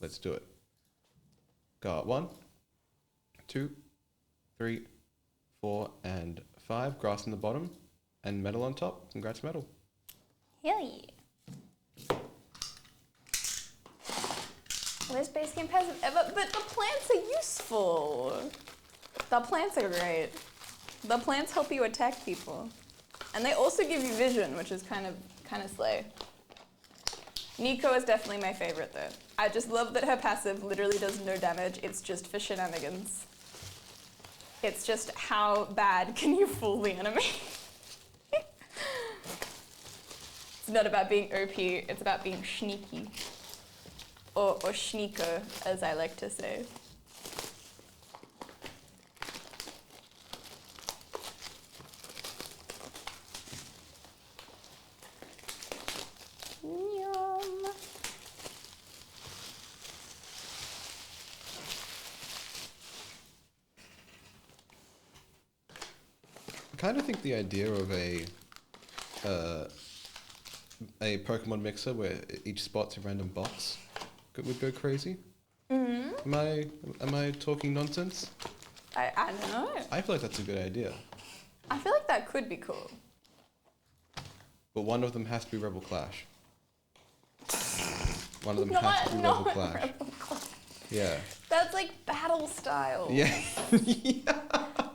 Let's do it. Got 1, 2, 3, 4, and 5. Grass on the bottom and metal on top. Congrats, metal. Hell yeah. Worst base game passive ever, but the plants are useful. The plants are great. The plants help you attack people. And they also give you vision, which is kind of slay. Nico is definitely my favorite though. I just love that her passive literally does no damage. It's just for shenanigans. It's just how bad can you fool the enemy? It's not about being OP, it's about being sneaky. Or sneaker, as I like to say. Yum. I kind of think the idea of a Pokemon mixer where each spot's a random box would go crazy. Mm-hmm. Am I talking nonsense? I don't know. I feel like that's a good idea. I feel like that could be cool. But one of them has to be Rebel Clash. One of them has to be Rebel Clash. Rebel Clash. Yeah. That's like battle style. Yeah.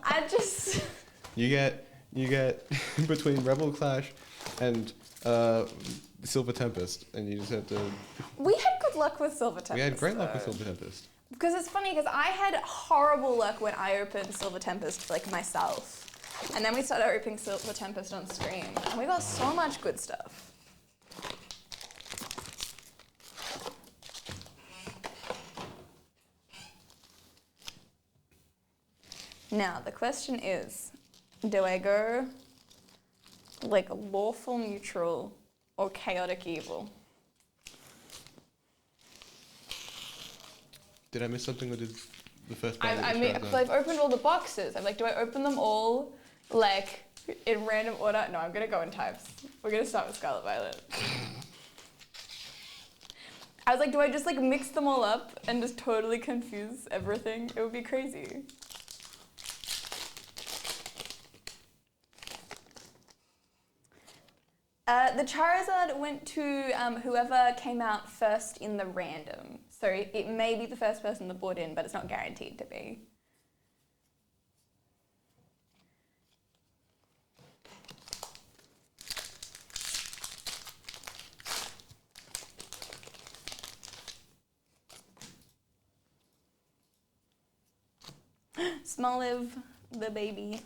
I just... You get between Rebel Clash and Silver Tempest, and you just have to... We had good luck with Silver Tempest. We had great luck with Silver Tempest. Because it's funny, because I had horrible luck when I opened Silver Tempest, like, myself. And then we started opening Silver Tempest on stream, and we got so much good stuff. Now, the question is, do I go, like, lawful neutral or chaotic evil? Did I miss something or did the first I mean, because I've opened all the boxes. I'm like, do I open them all, like, in random order? No, I'm going to go in types. We're going to start with Scarlet Violet. I was like, do I just, like, mix them all up and just totally confuse everything? It would be crazy. The Charizard went to whoever came out first in the random. So it may be the first person that bought in, but it's not guaranteed to be. Smoliv, the baby.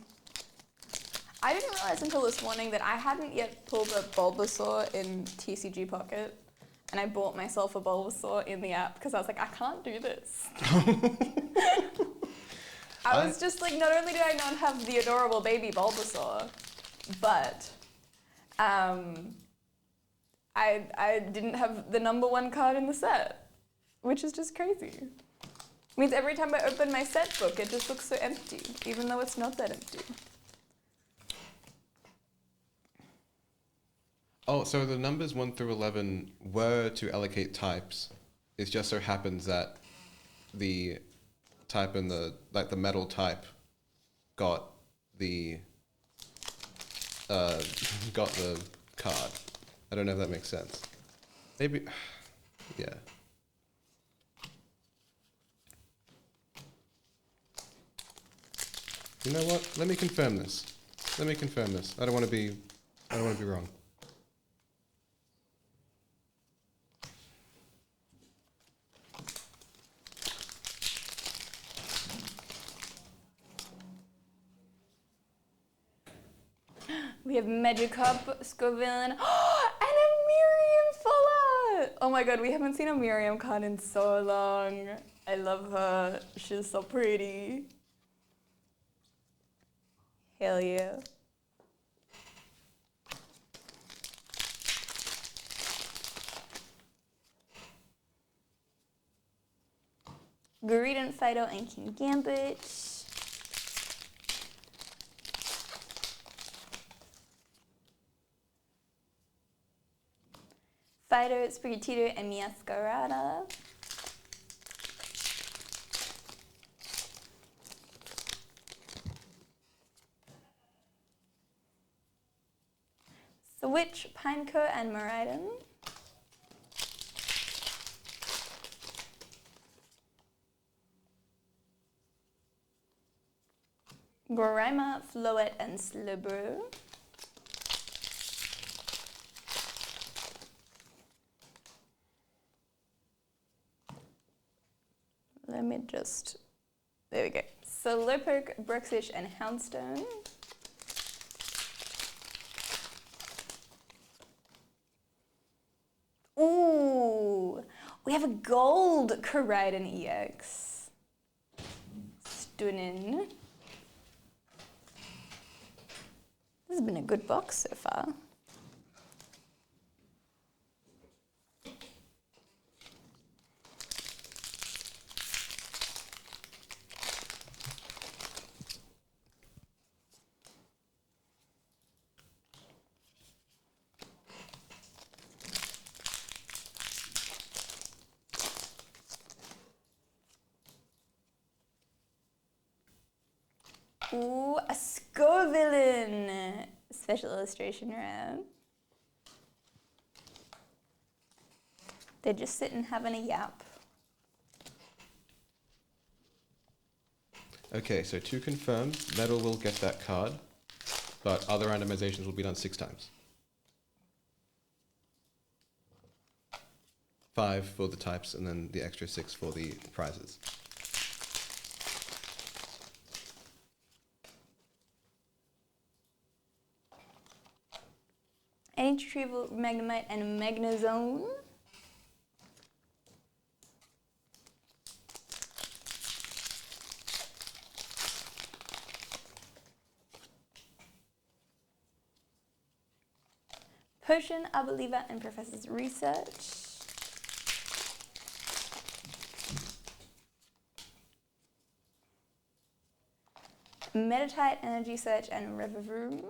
I didn't realize until this morning that I hadn't yet pulled a Bulbasaur in TCG Pocket, and I bought myself a Bulbasaur in the app because I was like, I can't do this. I was just like, not only did I not have the adorable baby Bulbasaur, but I didn't have the #1 card in the set, which is just crazy. Means every time I open my set book, it just looks so empty, even though it's not that empty. Oh, so the numbers 1 through 11 were to allocate types. It just so happens that the type in the metal type got the card. I don't know if that makes sense. Maybe, yeah. You know what? Let me confirm this. I don't want to be wrong. We have Magikarp, Scovillain, and a Miriam Fuller! Oh my god, we haven't seen a Miriam card in so long. I love her. She's so pretty. Hell yeah. Greedent, Fido, and King Gambit. Fido, Sprigatito, and Miascarada. Witch, Pineco, and Miraidon. Grimer, Floette, and Slowbro. Let me just... There we go. Slowpoke, Bruxish, and Houndstone. Ooh! We have a gold Koraidon EX. Stunning. This has been a good box so far. Ooh, a Scovillain! Special illustration rare. They're just sitting having a yap. Okay, so to confirm, Metal will get that card, but other randomizations will be done 6 times. 5 for the types, and then the extra 6 for the prizes. Energy Retrieval, Magnemite, and Magnezone. Potion, Arboliva, and Professor's Research. Meditite, Energy Search, and Revavroom.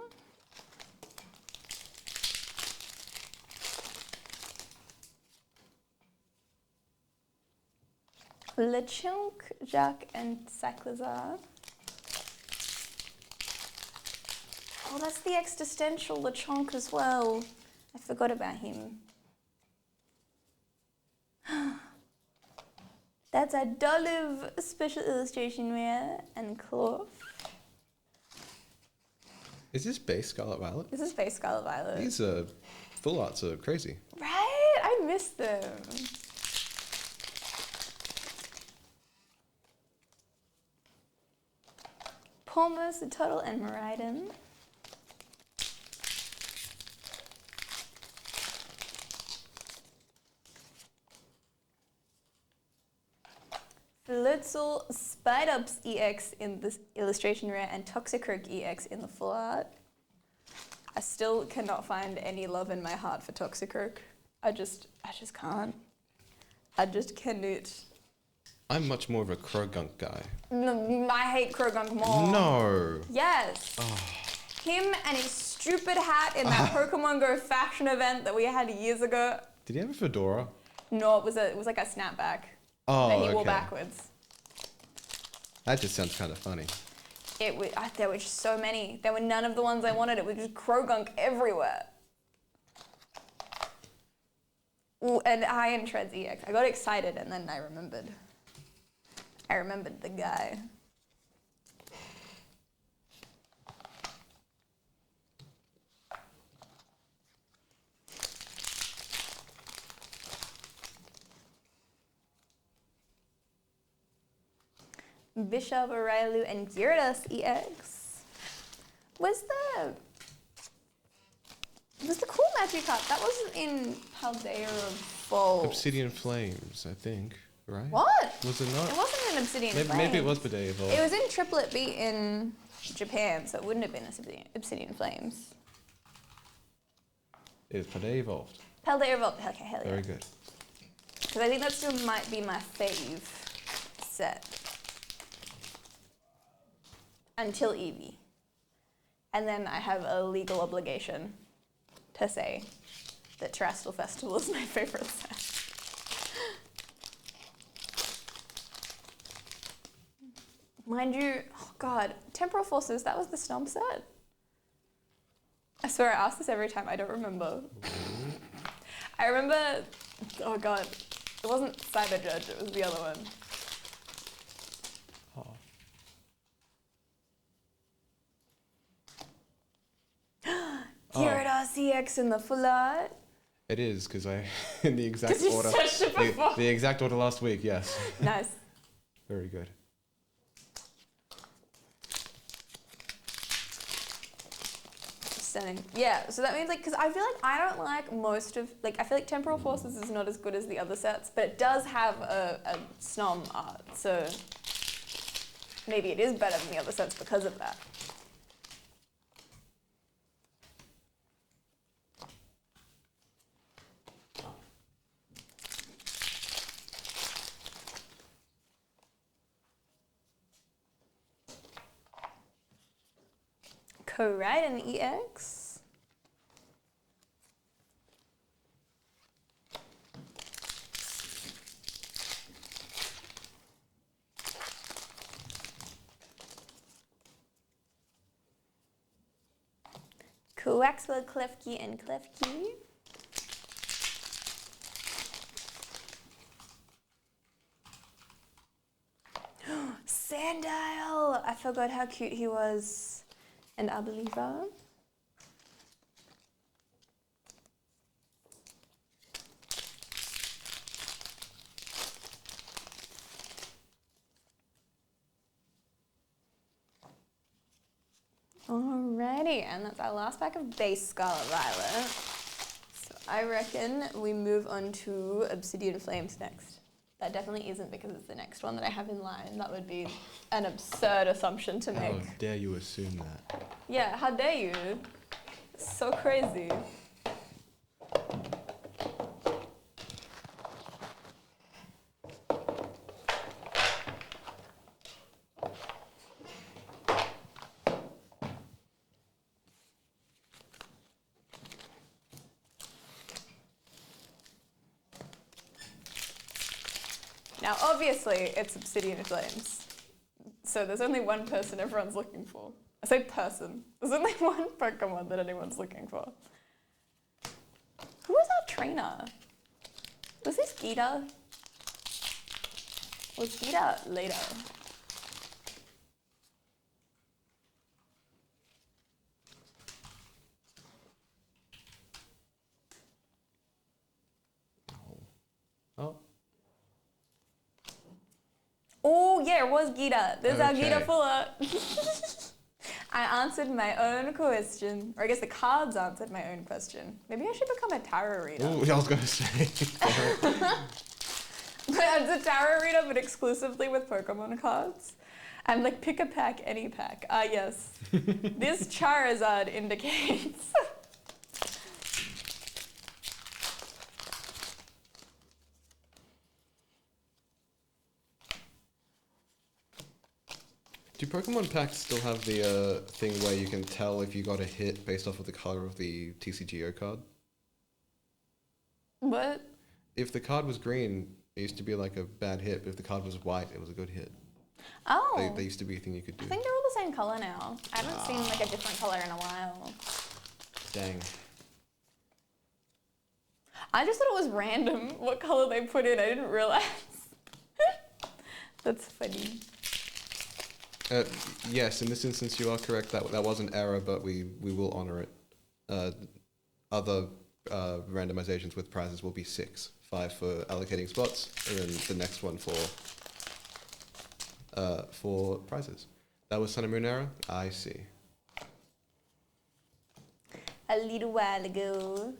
Lechonk, Jacques, and Cyclizar. Oh, that's the existential Lechonk as well. I forgot about him. That's a Dolive special illustration rare and Cloth. Is this base Scarlet Violet? This is Base Scarlet Violet. These full arts are crazy. Right? I missed them. Palmos, Tuttle, and Miraidon. Floatzel, Spidops EX in this illustration rare, and Toxicroak EX in the full art. I still cannot find any love in my heart for Toxicroak. I just can't. I just cannot. I'm much more of a Krogunk guy. No, I hate Krogunk more. No. Yes. Him and his stupid hat in that Pokemon Go fashion event that we had years ago. Did he have a fedora? No, it was like a snapback that he wore backwards. That just sounds kind of funny. There were just so many. There were none of the ones I wanted. It was just Krogunk everywhere. Ooh, and Iron Treads EX. I got excited and then I remembered. I remembered the guy. Bishop, Railu, and Gyarados EX. Was the cool Magikarp? That wasn't in Paldea Vault. Obsidian Flames, I think, right? What? Was it not? It wasn't in Obsidian Flames. Maybe it was Paldea Vault. It was in Triplet B in Japan, so it wouldn't have been Obsidian Flames. It was Paldea Evolved. Paldea Vault. Okay, hell yeah. Very good. Because I think that still might be my fave set. Until Eevee. And then I have a legal obligation to say that Terrestrial Festival is my favorite set. Mind you, oh god, Temporal Forces, that was the Stomp set? swear I ask this every time. I don't remember. I remember, oh god, it wasn't Cyber Judge, it was the other one. Gyarados CX in the full art. It is, because I, in the exact 'Cause you order. searched it before. The exact order last week, yes. Nice. Very good. Stunning. Yeah, so that means like, because I feel like I don't like most of, like I feel like Temporal Forces is not as good as the other sets, but it does have a Snom art, so maybe it is better than the other sets because of that. Correct, an EX. Coaxwell, Klefki, and Klefki. Sandile! I forgot how cute he was. And Arboliva. Alrighty, and that's our last pack of base Scarlet Violet. So I reckon we move on to Obsidian Flames next. That definitely isn't because it's the next one that I have in line. That would be an absurd assumption to make. How dare you assume that? Yeah, how dare you? It's so crazy. Now, obviously, it's Obsidian Flames. So there's only one person everyone's looking for. I say person. There's only one Pokemon that anyone's looking for. Who was our trainer? Was this Gita? Was Gita later? Oh. Oh, yeah, it was Gita. There's our Gita Okay. Fuller. I answered my own question. Or I guess the cards answered my own question. Maybe I should become a tarot reader. Ooh, I was going to say. But as a tarot reader, but exclusively with Pokemon cards. And like pick a pack, any pack. Ah, yes. This Charizard indicates. Do Pokemon packs still have the thing where you can tell if you got a hit based off of the color of the TCGO card? What? If the card was green, it used to be like a bad hit, but if the card was white, it was a good hit. Oh. They used to be a thing you could do. I think they're all the same color now. I haven't seen like a different color in a while. Dang. I just thought it was random what color they put in. I didn't realize. That's funny. Yes, in this instance you are correct. That was an error, but we will honor it. Other randomizations with prizes will be 6. 5 for allocating spots, and then the next one for prizes. That was Sun and Moon error? I see. A little while ago.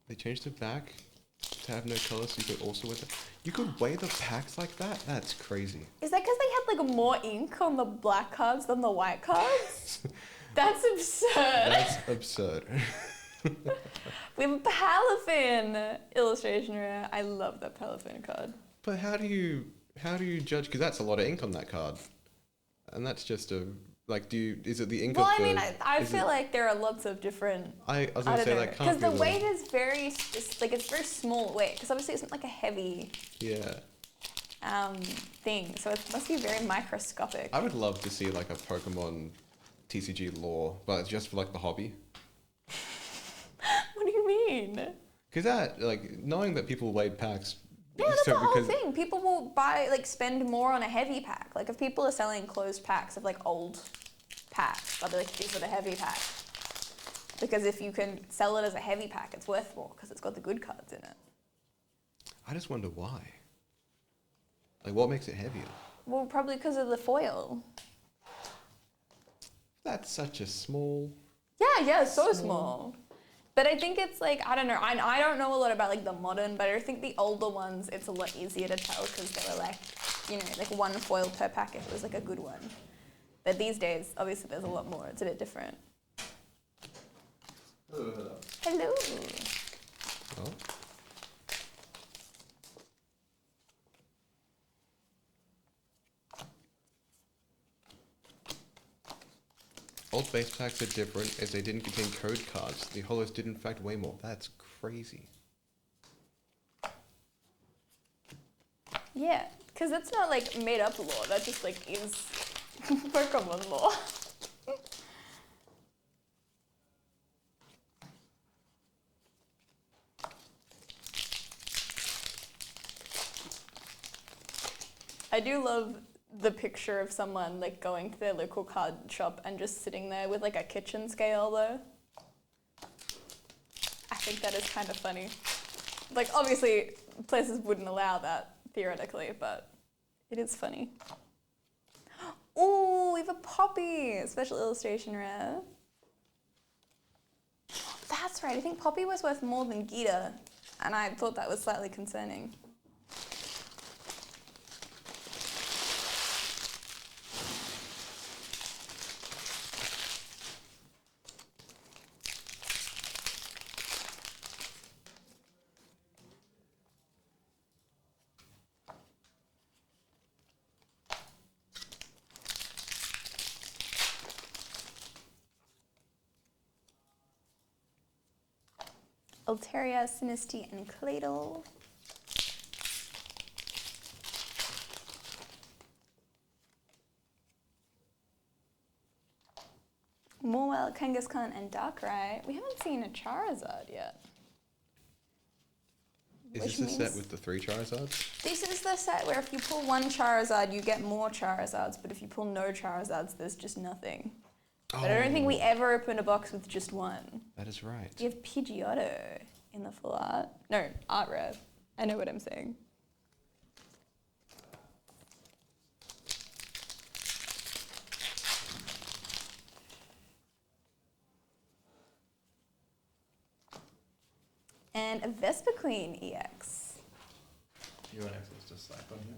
They changed it back to have no color, so you could also wear it. You could weigh the packs like that? That's crazy. Is that because they had like more ink on the black cards than the white cards? That's absurd. That's absurd. We have a Palafin illustration rare. I love that Palafin card. But how do you judge? Because that's a lot of ink on that card, and that's just a Like, is it the ink Well, of I the... mean, I is feel it- like there are lots of different. I was I going to don't say know, that can't because be the the... weight is very like it's very small weight. Because obviously it's not like a heavy Yeah. thing, so it must be very microscopic. I would love to see like a Pokemon TCG lore, but it's just for like the hobby. What do you mean? Because that, like, knowing that people weighed packs... Yeah, that's so the whole because- thing. People will spend more on a heavy pack. Like, if people are selling closed packs of, like, old packs, they'll be like, these are the heavy pack. Because if you can sell it as a heavy pack, it's worth more because it's got the good cards in it. I just wonder why. Like, what makes it heavier? Well, probably because of the foil. That's such a small... Yeah, it's so small. But I think it's like, I don't know, I don't know a lot about like the modern, but I think the older ones, it's a lot easier to tell because they were like, you know, like one foil per pack if it was like a good one. But these days, obviously there's a lot more, it's a bit different. Hello. Oh. Old base packs are different as they didn't contain code cards. The holos did in fact weigh more. That's crazy. Yeah, because that's not like made up lore, that just like is Pokemon lore. I do love the picture of someone like going to their local card shop and just sitting there with like a kitchen scale though. I think that is kind of funny. Like obviously places wouldn't allow that theoretically, but it is funny. Oh, we have a Poppy, special illustration rare. That's right, I think Poppy was worth more than Gita, and I thought that was slightly concerning. Altaria, Sinistea, and Claydol. Morwell, Kangaskhan, and Darkrai. We haven't seen a Charizard yet. Is Which this a set means- with the 3 Charizards? This is the set where if you pull one Charizard, you get more Charizards, but if you pull no Charizards, there's just nothing. But I don't think we ever opened a box with just one. That is right. You have Pidgeotto in the full art. No, art rare. I know what I'm saying. And a Vespiquen EX. You want access to Slack on here?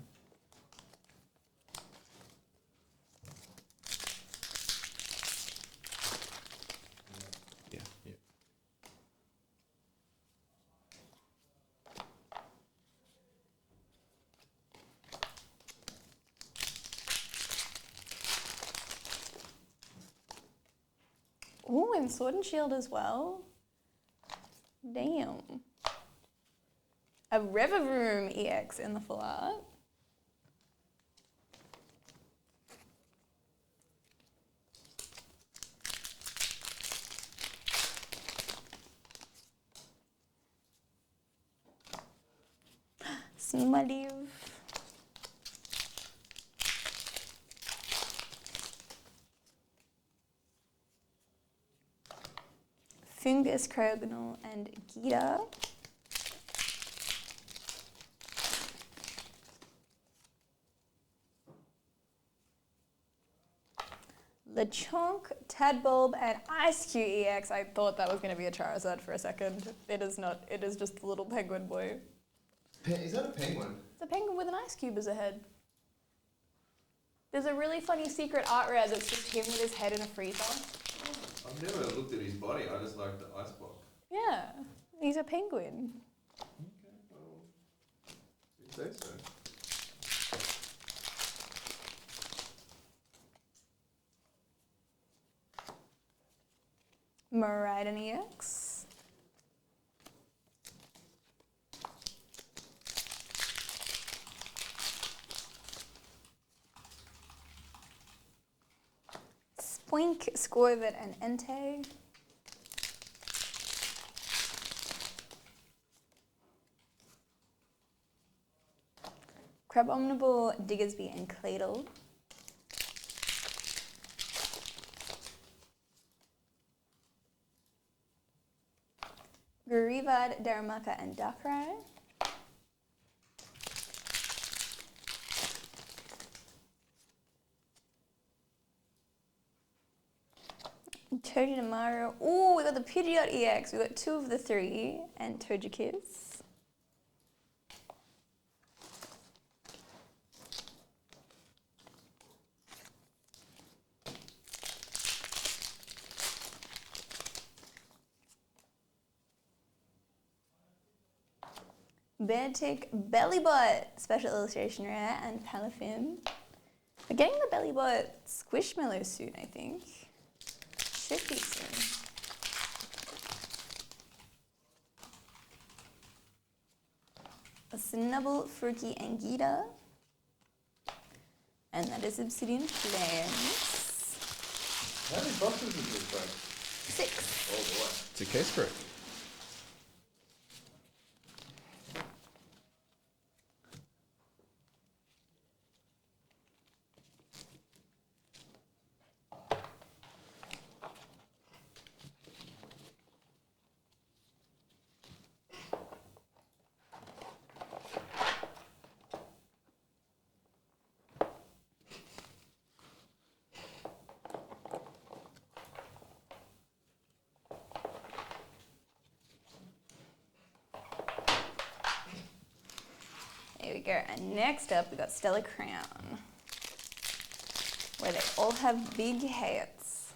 Yeah. Yeah. Ooh, and Sword and Shield as well. Damn. A Revavroom EX in the full art. Smoliv. Fungus, Croagnon, and Gita. Lechonk, Tadbulb, and Ice-Q EX. I thought that was going to be a Charizard for a second. It is not. It is just a little penguin boy. Is that a penguin? It's a penguin with an ice cube as a head. There's a really funny secret art rare that's just him with his head in a freezer. I've never looked at his body, I just like the ice block. Yeah, he's a penguin. Okay, well, you say so. Miraidon EX. Spoink, Scorvid, and Entei. Crabominable, Diggersby, and Claydol. Garivad, Darumaka, and Darkrai. Togedemaru. Ooh, we got the Pidgeot EX. We got 2 of the 3, and Togekiss. Beartic, Bellybot, Special Illustration Rare, and Palafin. We're getting the Bellybot Squishmallow soon, I think. Should be soon. A Snubble, Fruki, and Gita. And that is Obsidian Flames. How many boxes is this, bro? 6. Oh boy. It's a case for it. There we go. And next up, we got Stellar Crown, where they all have big hats.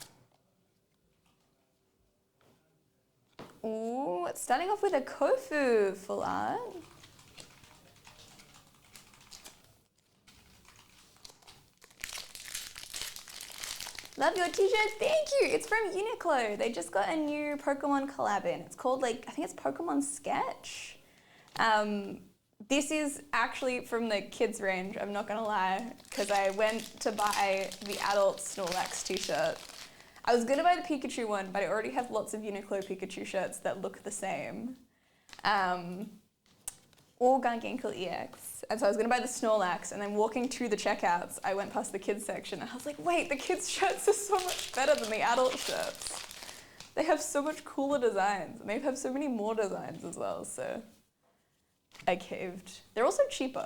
Ooh, starting off with a Kofu full art. Love your t-shirt, thank you. It's from Uniqlo. They just got a new Pokemon collab in. It's called I think it's Pokemon Sketch. This is actually from the kids range, I'm not gonna lie, because I went to buy the adult Snorlax t-shirt. I was gonna buy the Pikachu one, but I already have lots of Uniqlo Pikachu shirts that look the same. Or Gargankel EX. And so I was gonna buy the Snorlax, and then walking to the checkouts, I went past the kids section, and I was like, wait, the kids shirts are so much better than the adult shirts. They have so much cooler designs, and they have so many more designs as well, so I caved. They're also cheaper,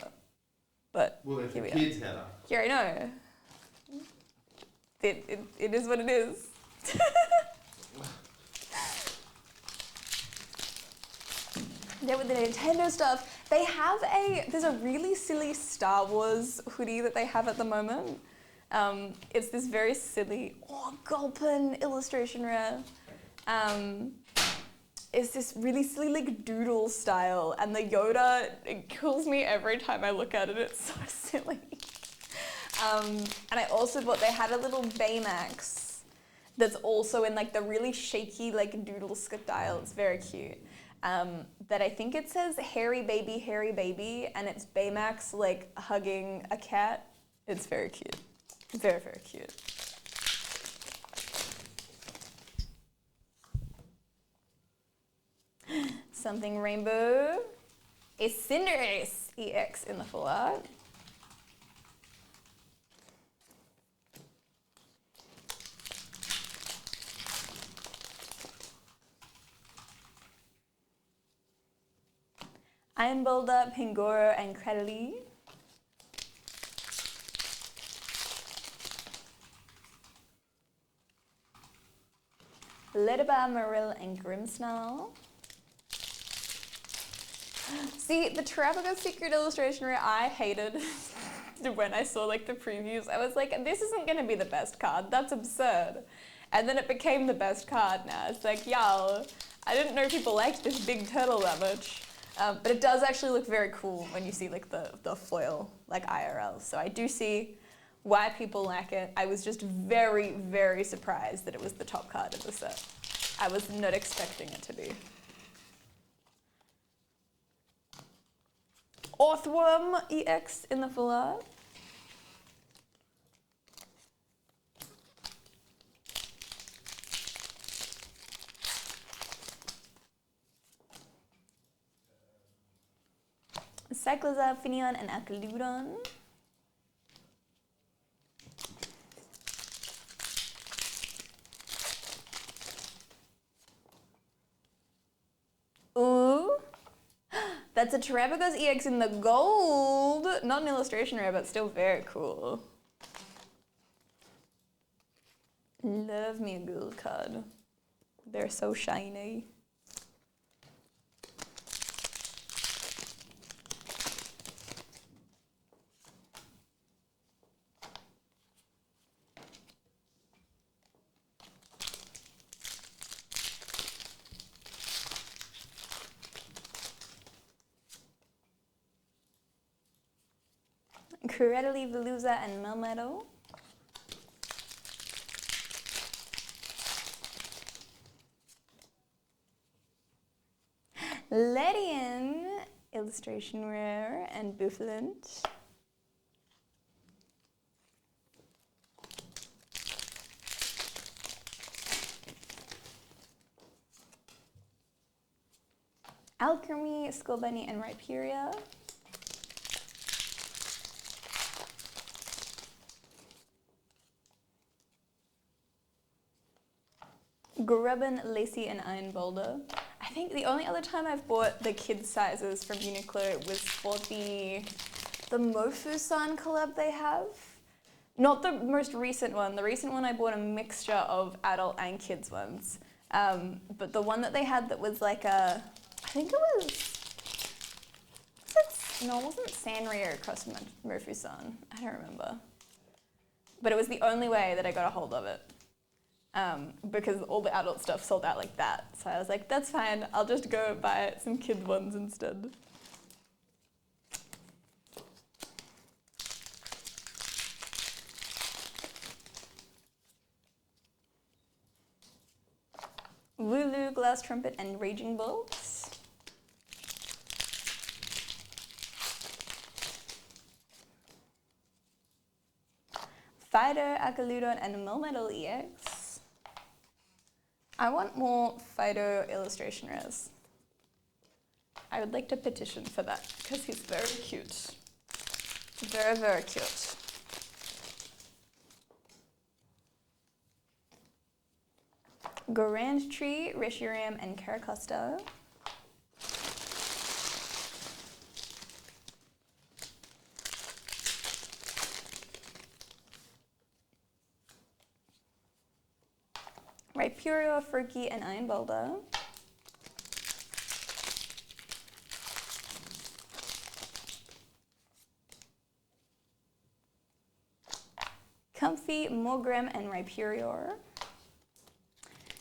but Well, if here the we are. kids had her. Yeah, I know. It is what it is. There with the Nintendo stuff. They have there's a really silly Star Wars hoodie that they have at the moment. It's this very silly, Gulpin illustration rare. It's this really silly doodle style, and the Yoda, it kills me every time I look at it. It's so silly. And I also bought, they had a little Baymax that's also in the really shaky doodle style. It's very cute. That I think it says hairy baby, and it's Baymax hugging a cat. It's very cute. Very, very cute. Something rainbow. A Cinderace EX in the full art. Iron Boulder, Pingoro, and Cradily. Ledyba, Marill, and Grimmsnarl. See, the Terraform Secret Illustration Rare I hated when I saw the previews. I was like, this isn't gonna be the best card, that's absurd. And then it became the best card now. It's like, y'all, I didn't know people liked this big turtle that much. But it does actually look very cool when you see the foil, IRL. So I do see why people like it. I was just very, very surprised that it was the top card of the set. I was not expecting it to be. Orthworm EX in the full art. Cycloza, Finneon, and Alkaludon. Ooh. That's a Terabagos EX in the gold. Not an illustration rare, but still very cool. Love me a gold card. They're so shiny. Cradily, Veluza, and Melmetal. Ledian, illustration rare, and Bufflant. Alchemy, Skullbunny, and Rhyperior. Grubbin, Lacey, and Iron Boulder. I think the only other time I've bought the kids sizes from Uniqlo was for the Mofu-san collab they have. Not the most recent one. The recent one I bought a mixture of adult and kids ones. But the one that they had that was like a, I think it no, it wasn't Sanrio across Mofu-san. I don't remember. But it was the only way that I got a hold of it. Because all the adult stuff sold out like that. So I was like, that's fine, I'll just go buy some kid ones instead. Wooloo, Glass Trumpet, and Raging Bolts. Fido, Alkaludon, and Melmetal EX. I want more Fido illustration rares. I would like to petition for that because he's very cute. Very, very cute. Grand Tree, Reshiram, and Caracosta. Rhyperior, Furky, and Iron Boulder. Comfy, Mogram, and Rhyperior.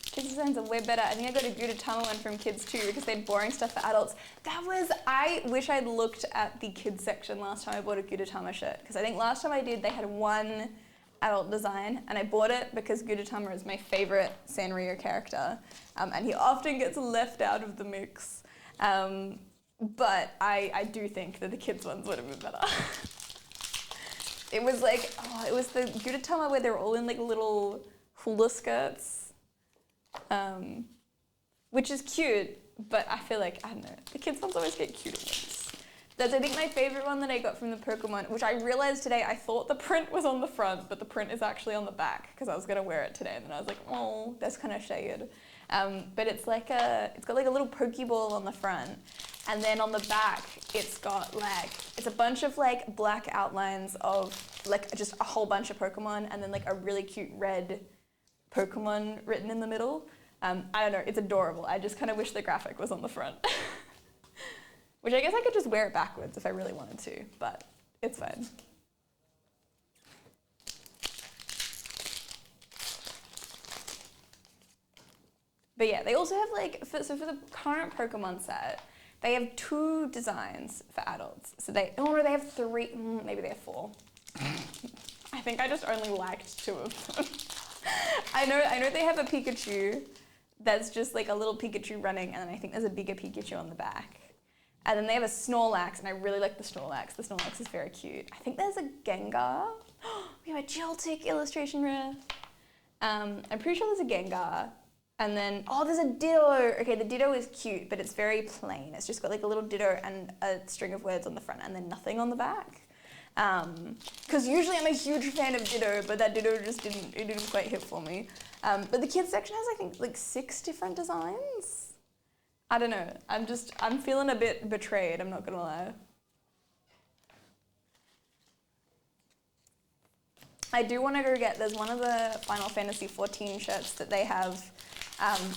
Kids designs are way better. I think I got a Gudetama one from kids too because they had boring stuff for adults. I wish I'd looked at the kids section last time I bought a Gudetama shirt because I think last time I did they had one adult design and I bought it because Gudetama is my favorite Sanrio character and he often gets left out of the mix. But I do think that the kids ones would have been better. It was like, it was the Gudetama where they were all in like little hula skirts, which is cute, but I feel like, I don't know, the kids ones always get cuter ones. That's, I think, my favorite one that I got from the Pokemon, which I realized today, I thought the print was on the front, but the print is actually on the back, because I was going to wear it today, and then I was like, oh, that's kind of shaded. But it's like it's got like a little Pokeball on the front, and then on the back, it's got like, it's a bunch of like black outlines of like just a whole bunch of Pokemon, and then like a really cute red Pokemon written in the middle. I don't know, it's adorable. I just kind of wish the graphic was on the front. Which I guess I could just wear it backwards if I really wanted to, but it's fine. But yeah, they also have like, for the current Pokemon set, they have 2 designs for adults. So they have 3, maybe they have 4. I think I just only liked 2 of them. I know they have a Pikachu that's just like a little Pikachu running, and then I think there's a bigger Pikachu on the back. And then they have a Snorlax, and I really like the Snorlax. The Snorlax is very cute. I think there's a Gengar. We have a Joltik illustration rare. I'm pretty sure there's a Gengar. And then, oh, there's a Ditto. Okay, the Ditto is cute, but it's very plain. It's just got like a little Ditto and a string of words on the front, and then nothing on the back. Because usually I'm a huge fan of Ditto, but that Ditto just didn't quite hit for me. But the kids section has, I think, like 6 different designs. I don't know. I'm feeling a bit betrayed, I'm not gonna lie. I do want to go get, there's one of the Final Fantasy XIV shirts that they have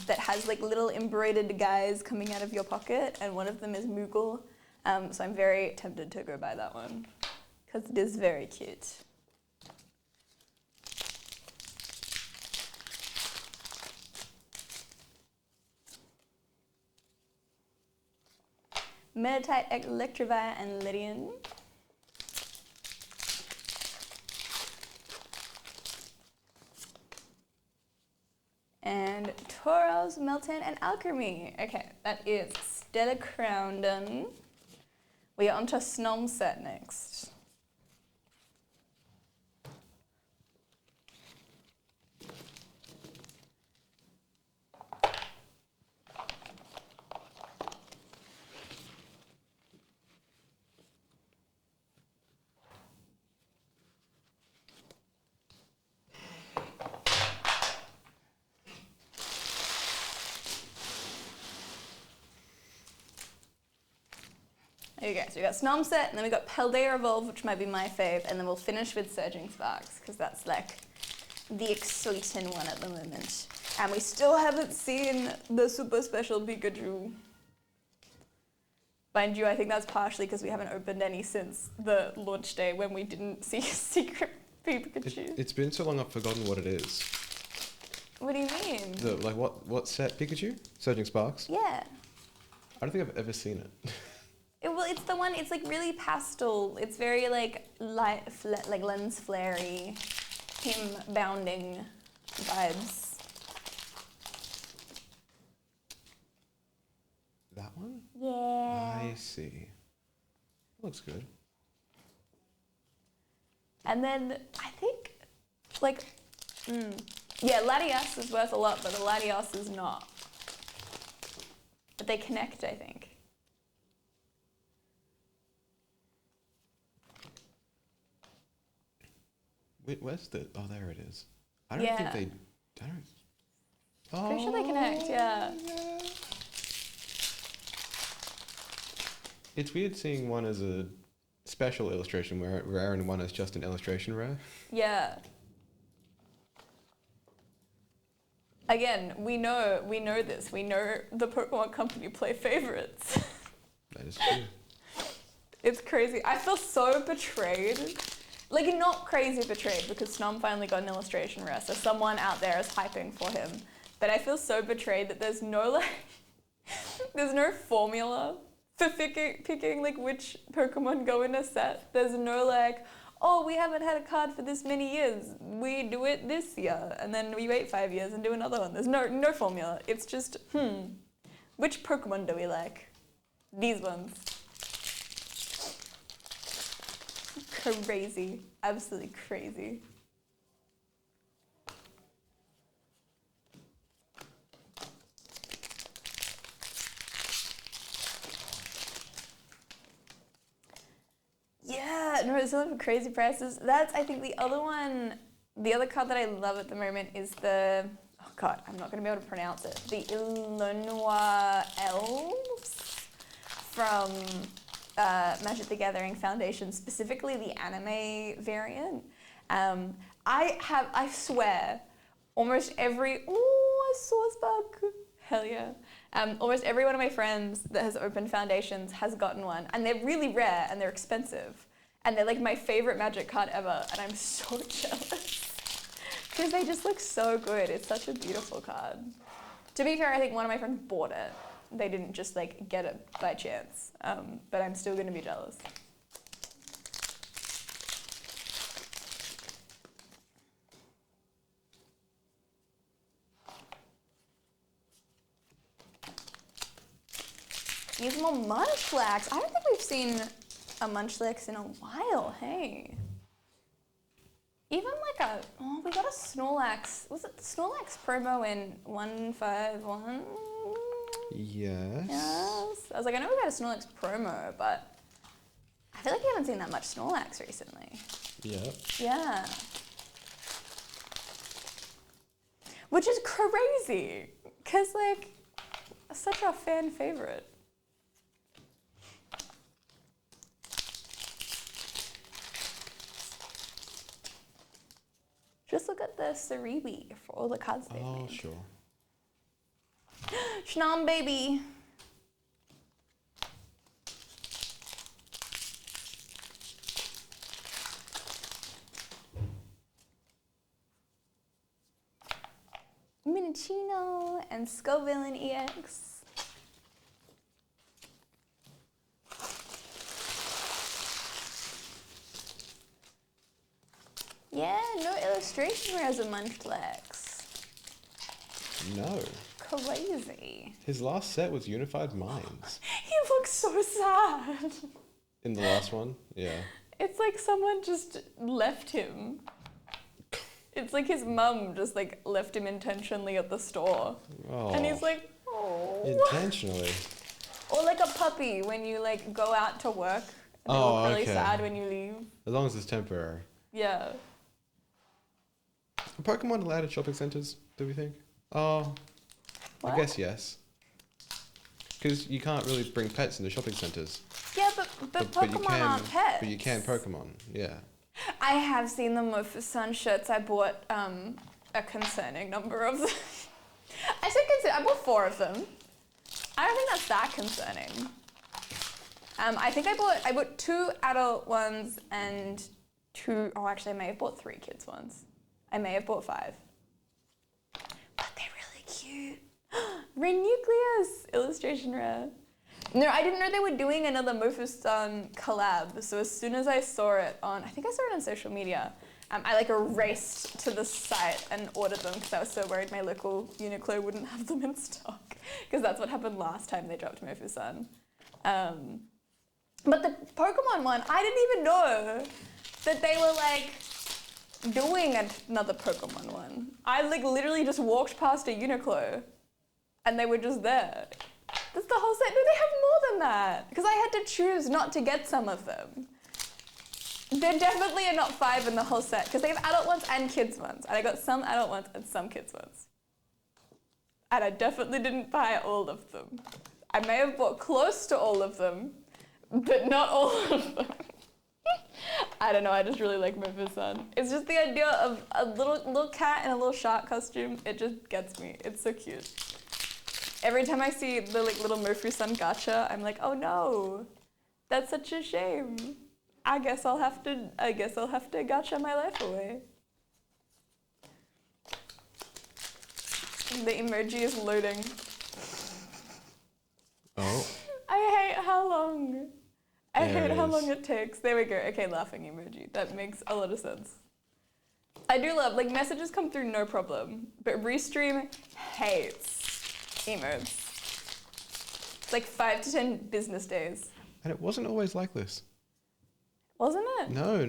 that has like little embroidered guys coming out of your pocket, and one of them is Moogle. So I'm very tempted to go buy that one, because it is very cute. Meditite, Electivire, and Lydian. And Tauros, Meltan, and Alchemy. Okay, that is Stella Crown done. We are on to Snomset next. Okay, so we got Snomset, and then we got Paldea Revolve, which might be my fave, and then we'll finish with Surging Sparks, because that's like the exciting one at the moment. And we still haven't seen the super special Pikachu. Mind you, I think that's partially because we haven't opened any since the launch day when we didn't see a secret Pikachu. It's been so long I've forgotten what it is. What do you mean? Like what set Pikachu? Surging Sparks? Yeah. I don't think I've ever seen it. Well, it's the one, it's like really pastel. It's very like light, like lens flary, him bounding vibes. That one? Yeah. I see. Looks good. And then I think, like, yeah, Latias is worth a lot, but the Latias is not. But they connect, I think. Wait, where's the? Oh, there it is. I don't think they. I don't. Oh, Pretty sure they connect. Yeah. It's weird seeing one as a special illustration where rare and one as just an illustration rare. Yeah. Again, we know this. We know the Pokemon Company play favorites. That is true. It's crazy. I feel so betrayed. Like, not crazy betrayed, because Snom finally got an illustration rare, so someone out there is hyping for him. But I feel so betrayed that there's no, like, there's no formula for picking, like, which Pokemon go in a set. There's no, like, oh, we haven't had a card for this many years. We do it this year, and then we wait 5 years and do another one. There's no formula. It's just, which Pokemon do we like? These ones. Crazy. Absolutely crazy. Yeah, no, some of crazy prices. That's, I think, the other one, the other card that I love at the moment is the, oh god, I'm not going to be able to pronounce it, the Illinois Elves from Magic the Gathering Foundation, specifically the anime variant. I swear, almost every, a Source Bug, hell yeah. Almost every one of my friends that has opened Foundations has gotten one, and they're really rare and they're expensive. And they're like my favorite Magic card ever, and I'm so jealous. Because they just look so good. It's such a beautiful card. To be fair, I think one of my friends bought it. They didn't just like get it by chance, but I'm still gonna be jealous. Need more Munchlax. I don't think we've seen a Munchlax in a while, hey. Even like we got a Snorlax. Was it the Snorlax promo in 151? Yes. Yes. I was like, I know we got a Snorlax promo, but I feel like we haven't seen that much Snorlax recently. Yeah. Yeah. Which is crazy, because, like, such a fan favorite. Just look at the Cerebi for all the cards they've Oh, made. sure. Schnam, baby. Minccino and Scoville and EX. Yeah, no illustration rares of Munchlax. No. Crazy. His last set was Unified Minds. He looks so sad. In the last one? Yeah. It's like someone just left him. It's like his mum just like left him intentionally at the store. Oh. And he's like, oh. Intentionally. Or like a puppy when you like go out to work and they Oh, look really okay. sad when you leave. As long as it's temporary. Yeah. Are Pokemon allowed at shopping centres, do we think? Oh, What? I guess yes. Because you can't really bring pets into shopping centres. Yeah, but Pokemon you can, aren't pets. But you can Pokemon, yeah. I have seen the Mofusan shirts. I bought a concerning number of them. I bought 4 of them. I don't think that's that concerning. I think I bought 2 adult ones and 2, actually I may have bought 3 kids ones. I may have bought 5. But they're really cute. Renucleus! Illustration rare. No, I didn't know they were doing another Mofusan collab. So as soon as I saw it on, I think I saw it on social media, I like raced to the site and ordered them because I was so worried my local Uniqlo wouldn't have them in stock. Because that's what happened last time they dropped Mofusan. But the Pokemon one, I didn't even know that they were like doing another Pokemon one. I like literally just walked past a Uniqlo and they were just there. That's the whole set. No, they have more than that. Because I had to choose not to get some of them. There definitely are not 5 in the whole set. Because they have adult ones and kids ones. And I got some adult ones and some kids ones. And I definitely didn't buy all of them. I may have bought close to all of them, but not all of them. I don't know, I just really like Mofusan. It's just the idea of a little cat in a little shark costume. It just gets me. It's so cute. Every time I see the like little Mofusan gacha, I'm like, oh no, that's such a shame. I guess I'll have to gacha my life away. The emoji is loading. Oh. I hate how long. I There hate it how is. long it takes. There we go. Okay, laughing emoji. That makes a lot of sense. I do love, like, messages come through no problem, but Restream hates emotes. It's like 5 to 10 business days. And it wasn't always like this. Wasn't it? No,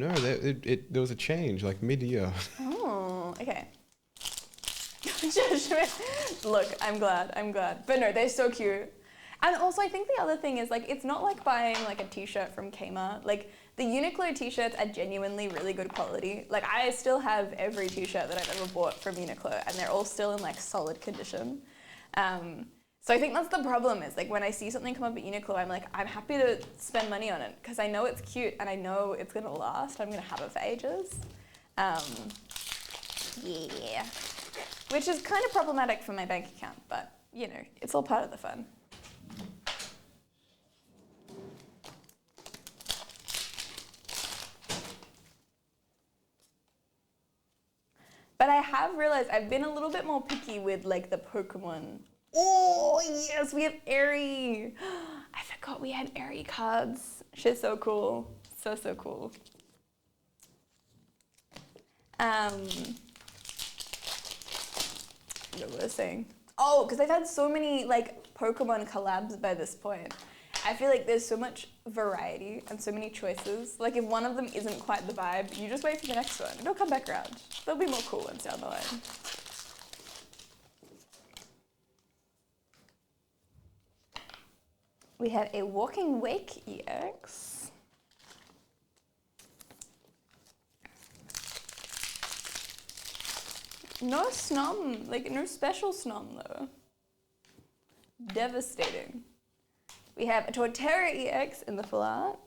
there was a change, like mid-year. Oh, okay. Judgment. Look, I'm glad. But no, they're so cute. And also, I think the other thing is, like, it's not like buying, like, a t-shirt from Kmart. Like, the Uniqlo t-shirts are genuinely really good quality. Like, I still have every t-shirt that I've ever bought from Uniqlo, and they're all still in, like, solid condition. So I think that's the problem is, like, when I see something come up at Uniqlo, I'm like, I'm happy to spend money on it, because I know it's cute, and I know it's going to last. I'm going to have it for ages. Yeah. Which is kind of problematic for my bank account, but, you know, it's all part of the fun. But I have realized I've been a little bit more picky with like the Pokemon. Oh yes, we have Airy. I forgot we had Airy cards. She's so cool. So cool. What was I saying? Oh, because I've had so many like Pokemon collabs by this point. I feel like there's so much variety and so many choices. Like if one of them isn't quite the vibe, you just wait for the next one. It'll come back around. There'll be more cool ones down the line. We have a Walking Wake EX. No snom, like no special snom though. Devastating. We have a Torterra EX in the full art.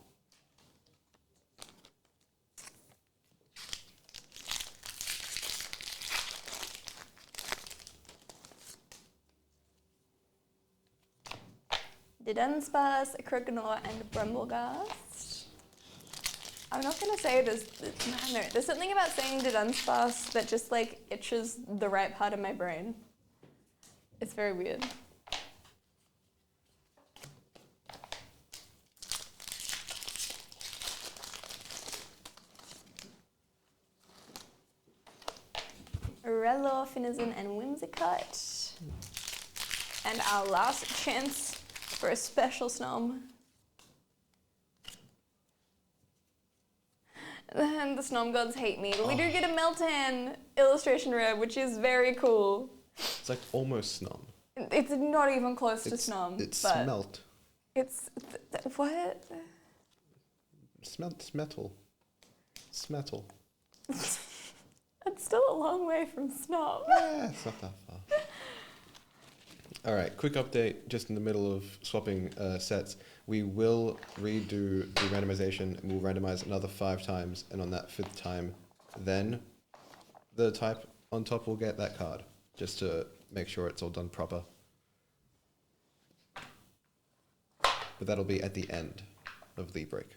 The Dunsparce, a Croconaw, and Brumblegast. I'm not gonna say this, I don't know, there's something about saying the Dunsparce that just like itches the right part of my brain. It's very weird. Relo, Finizen, and Whimsicott. And our last chance for a special snom. And the snom gods hate me, but we do get a Meltan illustration rare, which is very cool. It's like almost snom. It's not even close to snom. It's but smelt. It's what? Smetal. Smetal. It's still a long way from snom. Yeah, it's not that far. All right, quick update, just in the middle of swapping sets. We will redo the randomization, and we'll randomize another 5 times, and on that 5th time, then the type on top will get that card, just to make sure it's all done proper. But that'll be at the end of the break.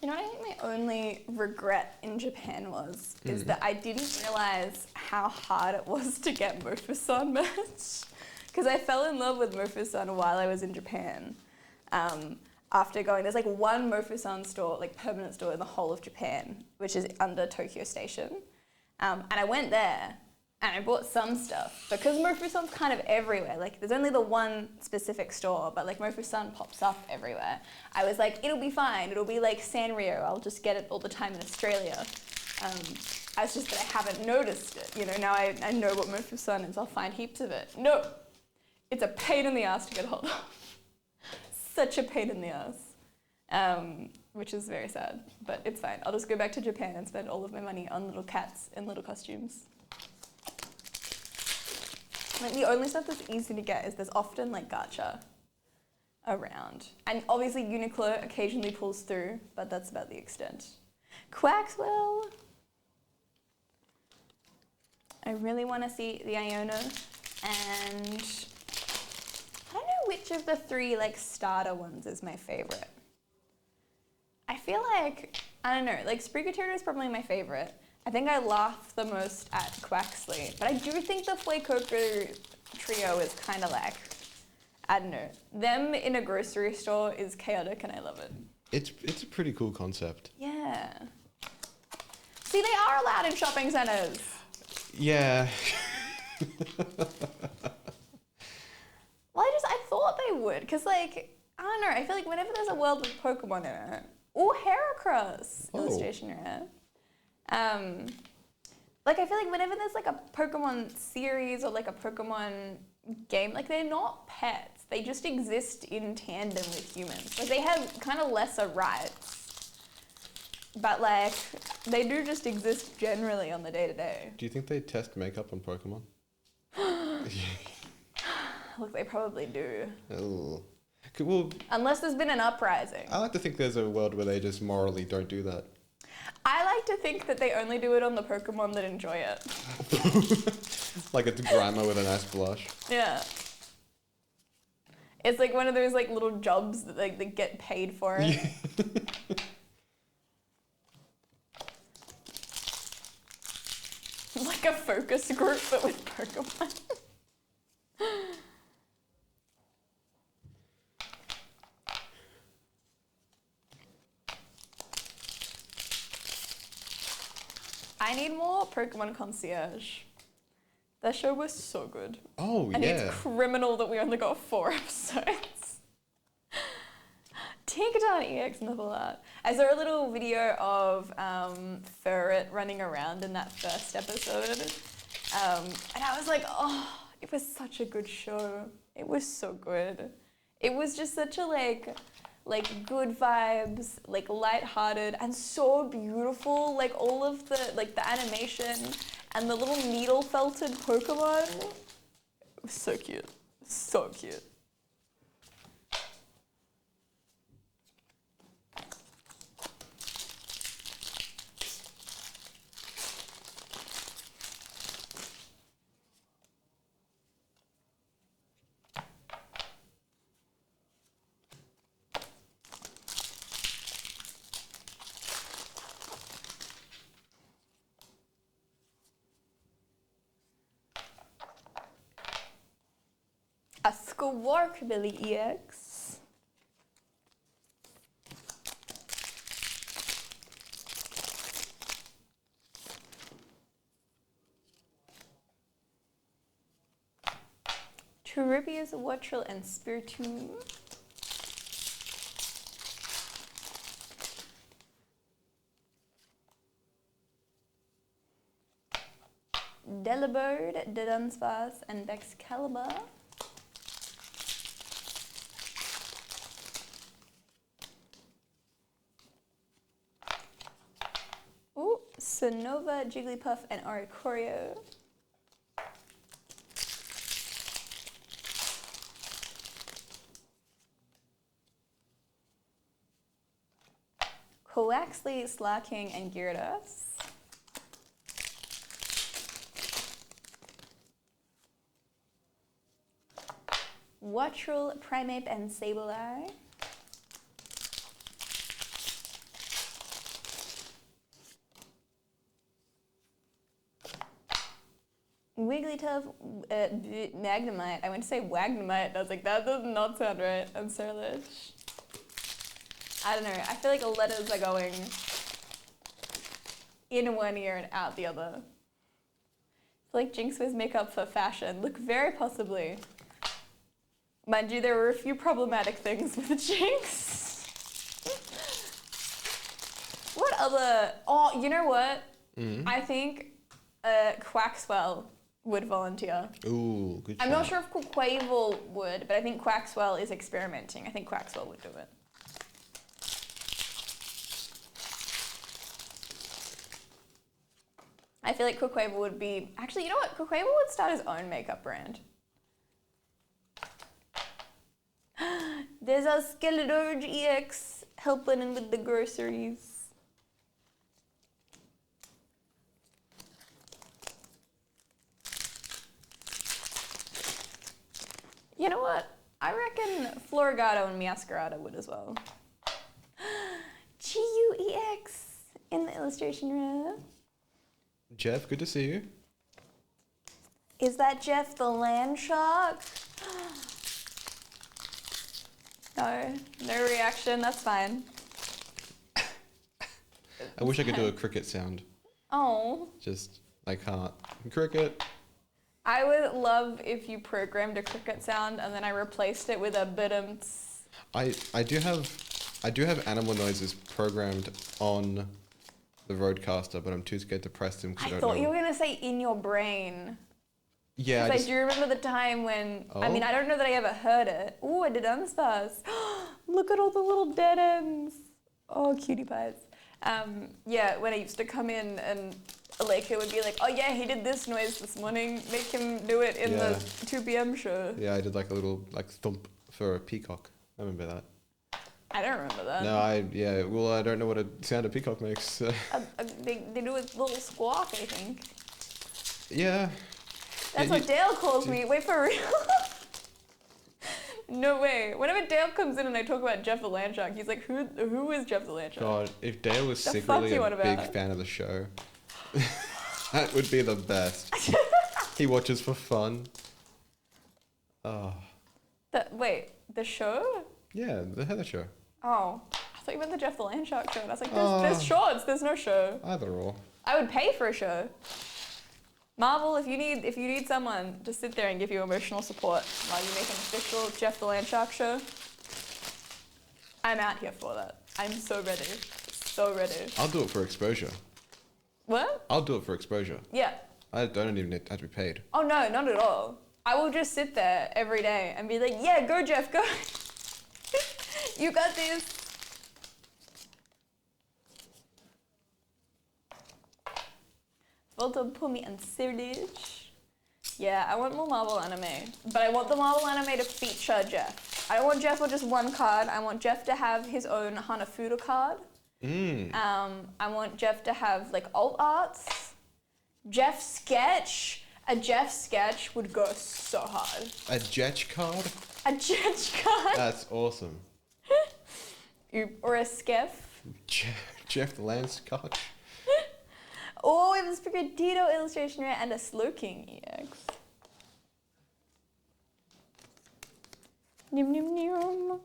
You know what I think my only regret in Japan was, is that I didn't realize how hard it was to get Mofuson merch. Because I fell in love with Mofuson while I was in Japan. After going, there's like one Mofuson store, like permanent store in the whole of Japan, which is under Tokyo Station. And I went there and I bought some stuff because Mofuson's kind of everywhere. Like there's only the one specific store, but like Mofuson pops up everywhere. I was like, it'll be fine. It'll be like Sanrio. I'll just get it all the time in Australia. It's just that I haven't noticed it. You know, now I know what Mofuson is. I'll find heaps of it. No, it's a pain in the ass to get hold of. Such a pain in the ass, which is very sad, but it's fine. I'll just go back to Japan and spend all of my money on little cats in little costumes. Like the only stuff that's easy to get is there's often like gacha around. And obviously Uniqlo occasionally pulls through, but that's about the extent. Quaxwell. I really want to see the Iono, and I don't know which of the 3 like starter ones is my favorite. I feel like, I don't know, like Sprigatito is probably my favorite. I think I laugh the most at Quaxley, but I do think the Fuecoco trio is kind of like, I don't know, them in a grocery store is chaotic and I love it. It's a pretty cool concept. Yeah. See, they are allowed in shopping centers. Yeah. Well, I thought they would, because like, I don't know, I feel like whenever there's a world with Pokemon in it, Heracross illustration rare. Like I feel like whenever there's like a Pokemon series or like a Pokemon game, like they're not pets. They just exist in tandem with humans. Like they have kind of lesser rights, but like they do just exist generally on the day-to-day. Do you think they test makeup on Pokemon? Look, they probably do. Oh. Well, Unless there's been an uprising. I like to think there's a world where they just morally don't do that. I like like to think that they only do it on the Pokemon that enjoy it. Like it's Grimer with a nice blush. Yeah. It's like one of those like little jobs that like they get paid for it. Like a focus group, but with Pokemon. I need more Pokemon Concierge. That show was so good. Oh, And yeah. it's criminal that we only got 4 episodes. Tinkaton EX novel art. I saw a little video of Ferret running around in that first episode. And I was like, oh, it was such a good show. It was so good. It was just such a like good vibes, like lighthearted and so beautiful. Like all of the animation and the little needle felted Pokemon. It was so cute. So cute. A Squawkabilly EX. Terribius, Wattrel, and Spiritomb. Delibird, Dunsparce, and Excalibur. Ooh, Sonova, Jigglypuff, and Oricorio. Coaxley, Slarking, and Gyarados. Wattrel, Primeape, and Sableye. Wigglytuff, Magnemite. I went to say Wagnemite. I was like, that does not sound right. I'm Surlich. I don't know. I feel like letters are going in one ear and out the other. It's like Jinx was makeup for fashion. Look, very possibly. Mind you, there were a few problematic things with Jinx. What other... Oh, you know what? Mm-hmm. I think Quaxwell would volunteer. Ooh, good I'm shout. not sure if Quavel would, but I think Quaxwell is experimenting. I think Quaxwell would do it. I feel like Quavel would be... Actually, you know what? Quavel would start his own makeup brand. There's a Skeletorge EX helping with the groceries. You know what? I reckon Floragato and Meowscarada would as well. GUEX in the illustration row. Jeff, good to see you. Is that Jeff the land shark? No reaction, that's fine. I wish I could do a cricket sound. Oh. Just, I can't. Cricket. I would love if you programmed a cricket sound and then I replaced it with a bidumts. I do have animal noises programmed on the Rodecaster, but I'm too scared to press them because I I don't thought know. you were going to say in your brain. Yeah, Because I do remember the time when, I mean, Oh. I don't know that I ever heard it. Ooh, I did Unsparce. Look at all the little dead ends. Oh, cutie pies. Yeah, when I used to come in and Aleka would be like, oh yeah, he did this noise this morning. Make him do it in the 2 p.m. show. Yeah, I did like a little like thump for a peacock. I remember that. I don't remember that. No, well, I don't know what a sound a peacock makes. They do a little squawk, I think. Yeah. That's what Dale calls me. Wait, for real? No way. Whenever Dale comes in and I talk about Jeff the Landshark, he's like, who is Jeff the Landshark? God, if Dale was The fuck secretly you a on big about? fan of the show, that would be the best. He watches for fun. Oh. Wait, the show? Yeah, the Heather Show. Oh, I thought you meant the Jeff the Landshark show. And I was like, Oh. there's shorts, there's no show. Either or. I would pay for a show. Marvel, if you need someone to sit there and give you emotional support while you make an official Jeff the Landshark show, I'm out here for that. I'm so ready. So ready. I'll do it for exposure. What? I'll do it for exposure. Yeah. I don't even have to be paid. Oh no, not at all. I will just sit there every day and be like, yeah, go Jeff, go. You got this. Volta put me on serious. Yeah, I want more Marvel anime, but I want the Marvel anime to feature Jeff. I don't want Jeff with just one card. I want Jeff to have his own Hanafuda card. I want Jeff to have like alt arts. Jeff sketch. A Jeff sketch would go so hard. A Jetch card? A Jeff card. That's awesome. Or a Skef. Jeff the Landscotch. Oh, we have a Sprigatito illustration rare and a Slowking EX. Nim nim nim.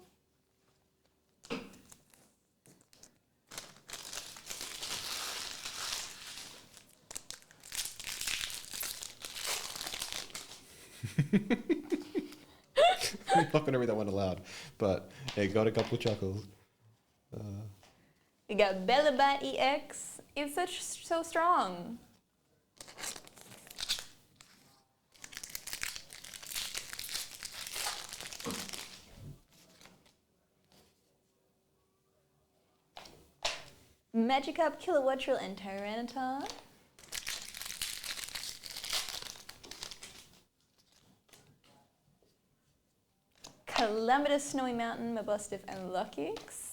I'm not going to read that one aloud, but it got a couple of chuckles. We got Bellabat EX. It's so strong. Magikarp, Kilowattrel, and Tyranitar. Calamitous, Snowy Mountain, Mabosstiff, and Luckix.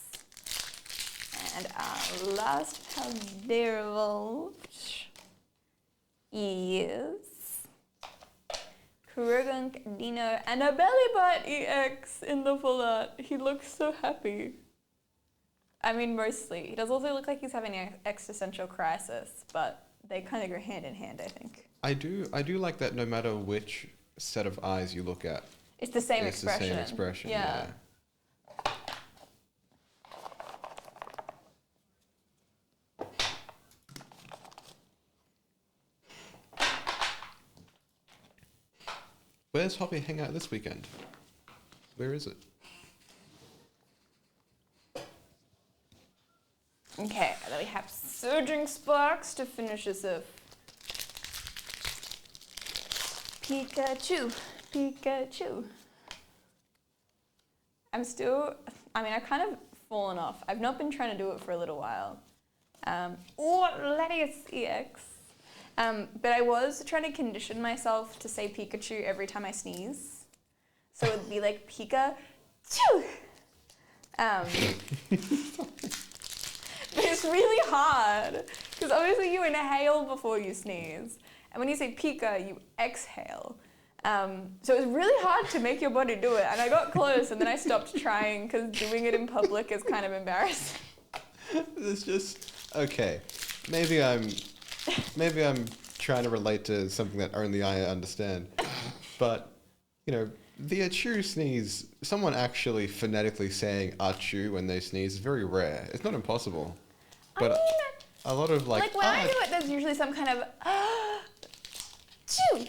And our last Palderevolt is Kurogunk, Dino, and a Bellybot EX in the full art. He looks so happy. I mean, mostly. He does also look like he's having an existential crisis, but they kind of go hand in hand, I think. I do like that no matter which set of eyes you look at, It's the same it's expression. the same expression. Yeah. Where's Hoppy hang out this weekend? Where is it? Okay, then we have Surging Sparks to finish this off. Pikachu, Pikachu. I've kind of fallen off. I've not been trying to do it for a little while. Latias EX. But I was trying to condition myself to say Pikachu every time I sneeze. So it would be like Pikachu. But it's really hard, because obviously you inhale before you sneeze. And when you say Pika, you exhale. So it was really hard to make your body do it. And I got close, and then I stopped trying, because doing it in public is kind of embarrassing. It's just okay. Maybe I'm trying to relate to something that only I understand. But you know, the achoo sneeze, someone actually phonetically saying achoo when they sneeze is very rare. It's not impossible. But a lot of Like when I do it, there's usually some kind of chew.